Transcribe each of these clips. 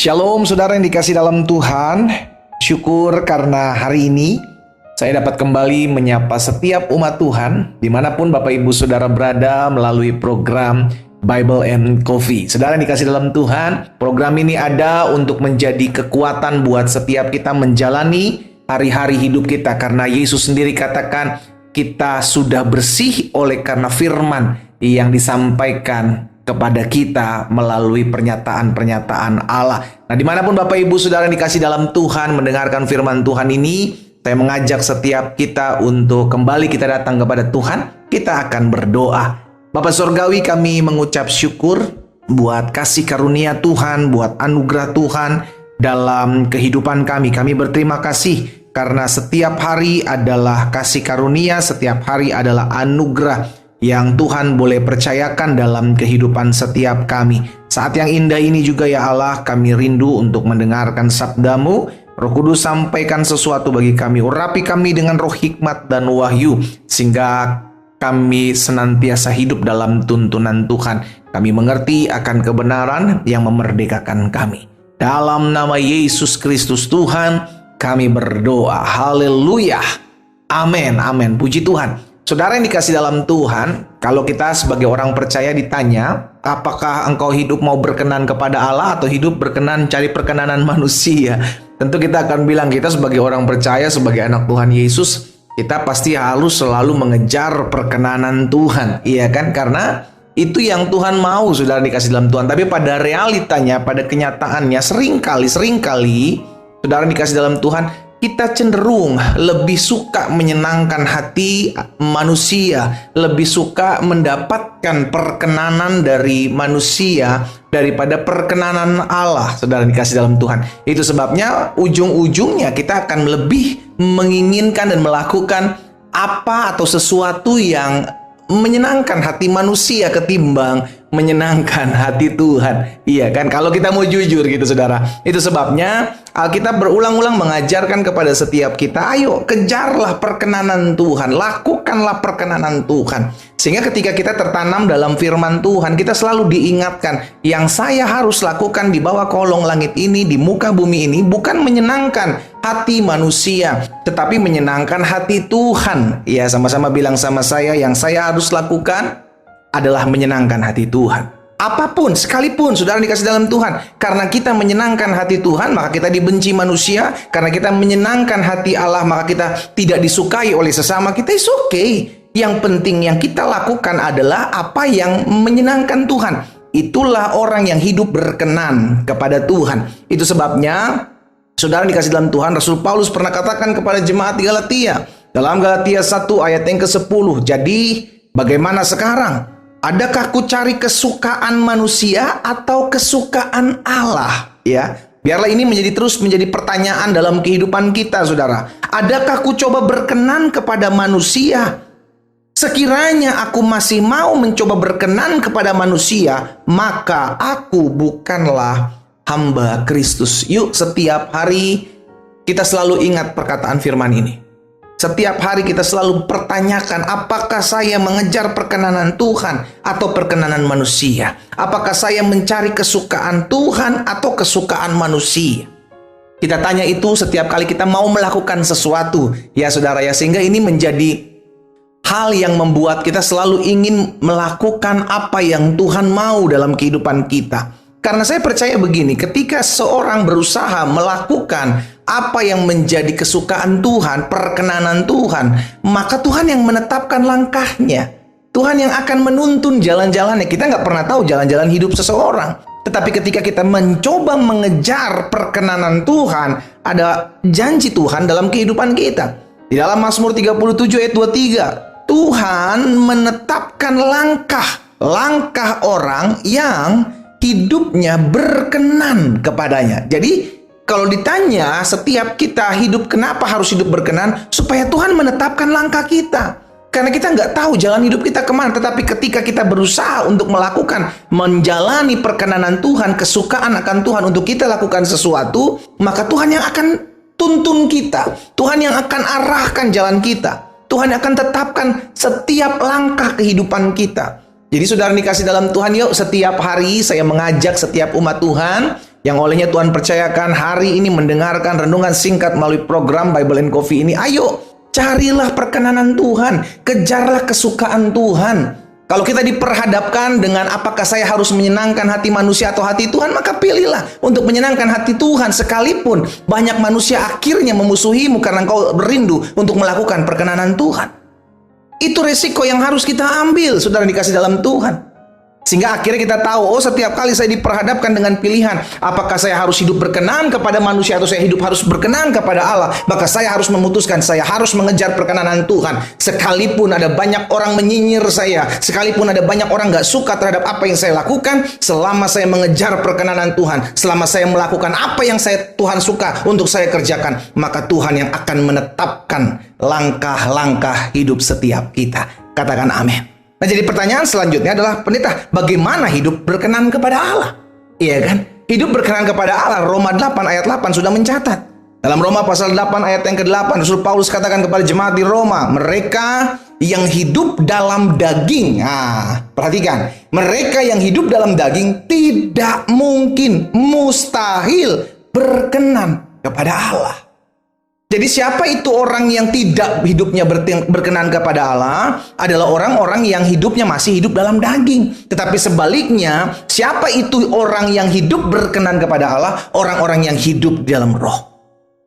Shalom saudara yang dikasih dalam Tuhan. Syukur karena hari ini saya dapat kembali menyapa setiap umat Tuhan dimanapun Bapak Ibu Saudara berada melalui program Bible and Coffee. Saudara yang dikasih dalam Tuhan, program ini ada untuk menjadi kekuatan buat setiap kita menjalani hari-hari hidup kita. Karena Yesus sendiri katakan kita sudah bersih oleh karena firman yang disampaikan kepada kita melalui pernyataan-pernyataan Allah. Nah, dimanapun Bapak Ibu Saudara yang dikasih dalam Tuhan mendengarkan firman Tuhan ini, saya mengajak setiap kita untuk kembali kita datang kepada Tuhan. Kita akan berdoa. Bapa Surgawi, kami mengucap syukur buat kasih karunia Tuhan, buat anugerah Tuhan dalam kehidupan kami. Kami berterima kasih karena setiap hari adalah kasih karunia, setiap hari adalah anugerah yang Tuhan boleh percayakan dalam kehidupan setiap kami. Saat yang indah ini juga ya Allah, kami rindu untuk mendengarkan sabda-Mu. Roh Kudus sampaikan sesuatu bagi kami, urapi kami dengan roh hikmat dan wahyu, sehingga kami senantiasa hidup dalam tuntunan Tuhan. Kami mengerti akan kebenaran yang memerdekakan kami. Dalam nama Yesus Kristus Tuhan, kami berdoa. Haleluya. Amin, amin. Puji Tuhan. Saudara yang dikasih dalam Tuhan, kalau kita sebagai orang percaya ditanya, apakah engkau hidup mau berkenan kepada Allah atau hidup berkenan cari perkenanan manusia? Tentu kita akan bilang kita sebagai orang percaya, sebagai anak Tuhan Yesus, kita pasti harus selalu mengejar perkenanan Tuhan. Iya kan? Karena itu yang Tuhan mau, saudara dikasih dalam Tuhan. Tapi pada realitanya, pada kenyataannya, seringkali, saudara dikasih dalam Tuhan, kita cenderung lebih suka menyenangkan hati manusia, lebih suka mendapatkan perkenanan dari manusia daripada perkenanan Allah, saudara dikasih dalam Tuhan. Itu sebabnya ujung-ujungnya kita akan lebih menginginkan dan melakukan apa atau sesuatu yang menyenangkan hati manusia ketimbang menyenangkan hati Tuhan. Iya kan? Kalau kita mau jujur gitu saudara. Itu sebabnya Alkitab berulang-ulang mengajarkan kepada setiap kita, ayo kejarlah perkenanan Tuhan, lakukanlah perkenanan Tuhan. Sehingga ketika kita tertanam dalam firman Tuhan, kita selalu diingatkan, yang saya harus lakukan di bawah kolong langit ini, di muka bumi ini, bukan menyenangkan hati manusia, tetapi menyenangkan hati Tuhan. Ya, sama-sama bilang sama saya, yang saya harus lakukan adalah menyenangkan hati Tuhan. Apapun, sekalipun saudara dikasih dalam Tuhan, karena kita menyenangkan hati Tuhan, maka kita dibenci manusia. Karena kita menyenangkan hati Allah, maka kita tidak disukai oleh sesama kita. It's okay. Yang penting yang kita lakukan adalah apa yang menyenangkan Tuhan. Itulah orang yang hidup berkenan kepada Tuhan. Itu sebabnya saudara dikasih dalam Tuhan, Rasul Paulus pernah katakan kepada jemaat di Galatia, dalam Galatia 1 ayat yang ke-10, jadi bagaimana sekarang? Adakah ku cari kesukaan manusia atau kesukaan Allah? Ya, biarlah ini terus menjadi pertanyaan dalam kehidupan kita, saudara. Adakah ku coba berkenan kepada manusia? Sekiranya aku masih mau mencoba berkenan kepada manusia, maka aku bukanlah hamba Kristus. Yuk, setiap hari kita selalu ingat perkataan firman ini. Setiap hari kita selalu pertanyakan, apakah saya mengejar perkenanan Tuhan atau perkenanan manusia? Apakah saya mencari kesukaan Tuhan atau kesukaan manusia? Kita tanya itu setiap kali kita mau melakukan sesuatu. Ya saudara ya, sehingga ini menjadi hal yang membuat kita selalu ingin melakukan apa yang Tuhan mau dalam kehidupan kita. Karena saya percaya begini, ketika seorang berusaha melakukan apa yang menjadi kesukaan Tuhan, perkenanan Tuhan, maka Tuhan yang menetapkan langkahnya. Tuhan yang akan menuntun jalan-jalannya. Kita nggak pernah tahu jalan-jalan hidup seseorang. Tetapi ketika kita mencoba mengejar perkenanan Tuhan, ada janji Tuhan dalam kehidupan kita. Di dalam Mazmur 37 ayat 23, Tuhan menetapkan langkah orang yang hidupnya berkenan kepadanya. Jadi kalau ditanya setiap kita hidup, kenapa harus hidup berkenan? Supaya Tuhan menetapkan langkah kita. Karena kita nggak tahu jalan hidup kita kemana. Tetapi ketika kita berusaha untuk melakukan, menjalani perkenanan Tuhan, kesukaan akan Tuhan untuk kita lakukan sesuatu, maka Tuhan yang akan tuntun kita. Tuhan yang akan arahkan jalan kita. Tuhan yang akan tetapkan setiap langkah kehidupan kita. Jadi saudara dikasih dalam Tuhan, yuk setiap hari saya mengajak setiap umat Tuhan yang olehnya Tuhan percayakan hari ini mendengarkan renungan singkat melalui program Bible and Coffee ini, ayo carilah perkenanan Tuhan, kejarlah kesukaan Tuhan. Kalau kita diperhadapkan dengan apakah saya harus menyenangkan hati manusia atau hati Tuhan, maka pilihlah untuk menyenangkan hati Tuhan. Sekalipun banyak manusia akhirnya memusuhimu karena engkau berindu untuk melakukan perkenanan Tuhan. Itu resiko yang harus kita ambil, saudara dikasih dalam Tuhan. Sehingga akhirnya kita tahu, oh setiap kali saya diperhadapkan dengan pilihan, apakah saya harus hidup berkenan kepada manusia atau saya hidup harus berkenan kepada Allah, maka saya harus memutuskan, saya harus mengejar perkenanan Tuhan. Sekalipun ada banyak orang menyinyir saya, sekalipun ada banyak orang gak suka terhadap apa yang saya lakukan, selama saya mengejar perkenanan Tuhan, selama saya melakukan apa yang Tuhan suka untuk saya kerjakan, maka Tuhan yang akan menetapkan langkah-langkah hidup setiap kita. Katakan amin. Nah, jadi pertanyaan selanjutnya adalah, pendeta, bagaimana hidup berkenan kepada Allah? Iya kan? Hidup berkenan kepada Allah, Roma 8 ayat 8 sudah mencatat. Dalam Roma pasal 8 ayat yang ke-8, Rasul Paulus katakan kepada jemaat di Roma, mereka yang hidup dalam daging. Perhatikan, mereka yang hidup dalam daging tidak mungkin, mustahil berkenan kepada Allah. Jadi siapa itu orang yang tidak hidupnya berkenan kepada Allah? Adalah orang-orang yang hidupnya masih hidup dalam daging. Tetapi sebaliknya, siapa itu orang yang hidup berkenan kepada Allah? Orang-orang yang hidup dalam roh.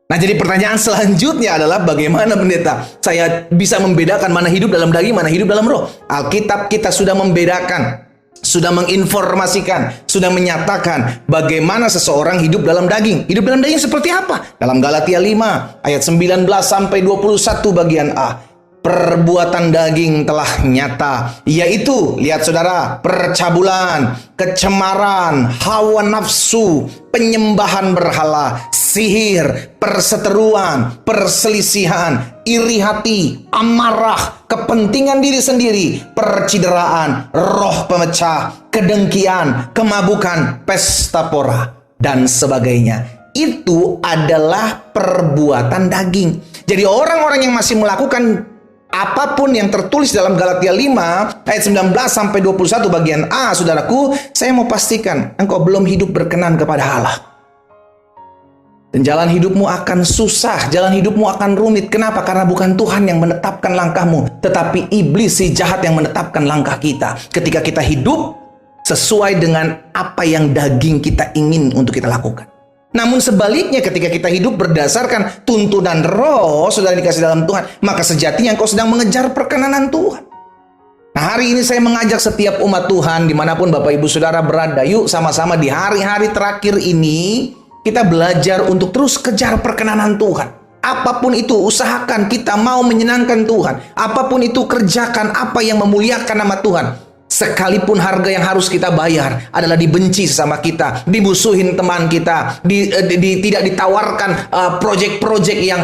Nah, jadi pertanyaan selanjutnya adalah, bagaimana pendeta saya bisa membedakan mana hidup dalam daging, mana hidup dalam roh? Alkitab kita sudah membedakan, sudah menginformasikan, sudah menyatakan bagaimana seseorang hidup dalam daging. Hidup dalam daging seperti apa? Dalam Galatia 5 ayat 19 sampai 21 bagian A. Perbuatan daging telah nyata, yaitu, lihat saudara, percabulan, kecemaran, hawa nafsu, penyembahan berhala, sihir, perseteruan, perselisihan, iri hati, amarah, kepentingan diri sendiri, percideraan, roh pemecah, kedengkian, kemabukan, pesta pora, dan sebagainya. Itu adalah perbuatan daging. Jadi orang-orang yang masih melakukan apapun yang tertulis dalam Galatia 5 ayat 19 sampai 21 bagian A, saudaraku, saya mau pastikan engkau belum hidup berkenan kepada Allah. Dan jalan hidupmu akan susah, jalan hidupmu akan rumit. Kenapa? Karena bukan Tuhan yang menetapkan langkahmu, tetapi iblis si jahat yang menetapkan langkah kita. Ketika kita hidup sesuai dengan apa yang daging kita ingin untuk kita lakukan. Namun sebaliknya, ketika kita hidup berdasarkan tuntunan roh, saudara dikasih dalam Tuhan, maka sejatinya engkau sedang mengejar perkenanan Tuhan. Nah, hari ini saya mengajak setiap umat Tuhan, dimanapun Bapak Ibu Saudara berada, yuk sama-sama di hari-hari terakhir ini, kita belajar untuk terus kejar perkenanan Tuhan. Apapun itu, usahakan kita mau menyenangkan Tuhan. Apapun itu, kerjakan apa yang memuliakan nama Tuhan. Sekalipun harga yang harus kita bayar adalah dibenci sesama kita, dimusuhin teman kita, tidak ditawarkan proyek-proyek yang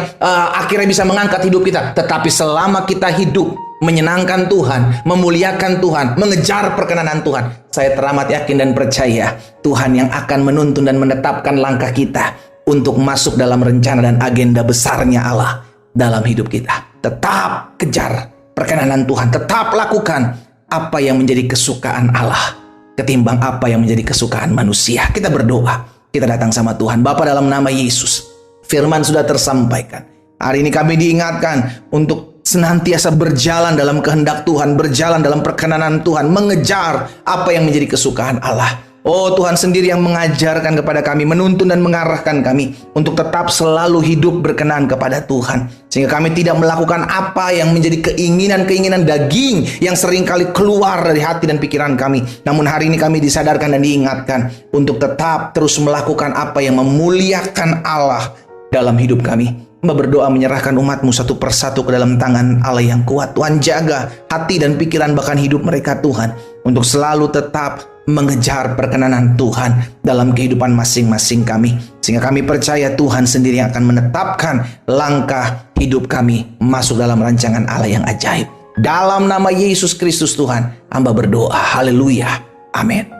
akhirnya bisa mengangkat hidup kita. Tetapi selama kita hidup menyenangkan Tuhan, memuliakan Tuhan, mengejar perkenanan Tuhan, saya teramat yakin dan percaya Tuhan yang akan menuntun dan menetapkan langkah kita untuk masuk dalam rencana dan agenda besarnya Allah dalam hidup kita. Tetap kejar perkenanan Tuhan, tetap lakukan apa yang menjadi kesukaan Allah ketimbang apa yang menjadi kesukaan manusia. Kita berdoa, kita datang sama Tuhan. Bapa, dalam nama Yesus, firman sudah tersampaikan. Hari ini kami diingatkan untuk senantiasa berjalan dalam kehendak Tuhan, berjalan dalam perkenanan Tuhan, mengejar apa yang menjadi kesukaan Allah. Oh, Tuhan sendiri yang mengajarkan kepada kami, menuntun dan mengarahkan kami untuk tetap selalu hidup berkenan kepada Tuhan. Sehingga kami tidak melakukan apa yang menjadi keinginan-keinginan daging yang seringkali keluar dari hati dan pikiran kami. Namun hari ini kami disadarkan dan diingatkan untuk tetap terus melakukan apa yang memuliakan Allah dalam hidup kami. Hamba berdoa menyerahkan umat-Mu satu persatu ke dalam tangan Allah yang kuat. Tuhan, jaga hati dan pikiran bahkan hidup mereka, Tuhan, untuk selalu tetap mengejar perkenanan Tuhan dalam kehidupan masing-masing kami. Sehingga kami percaya Tuhan sendiri yang akan menetapkan langkah hidup kami masuk dalam rancangan Allah yang ajaib. Dalam nama Yesus Kristus Tuhan, hamba berdoa. Haleluya. Amin.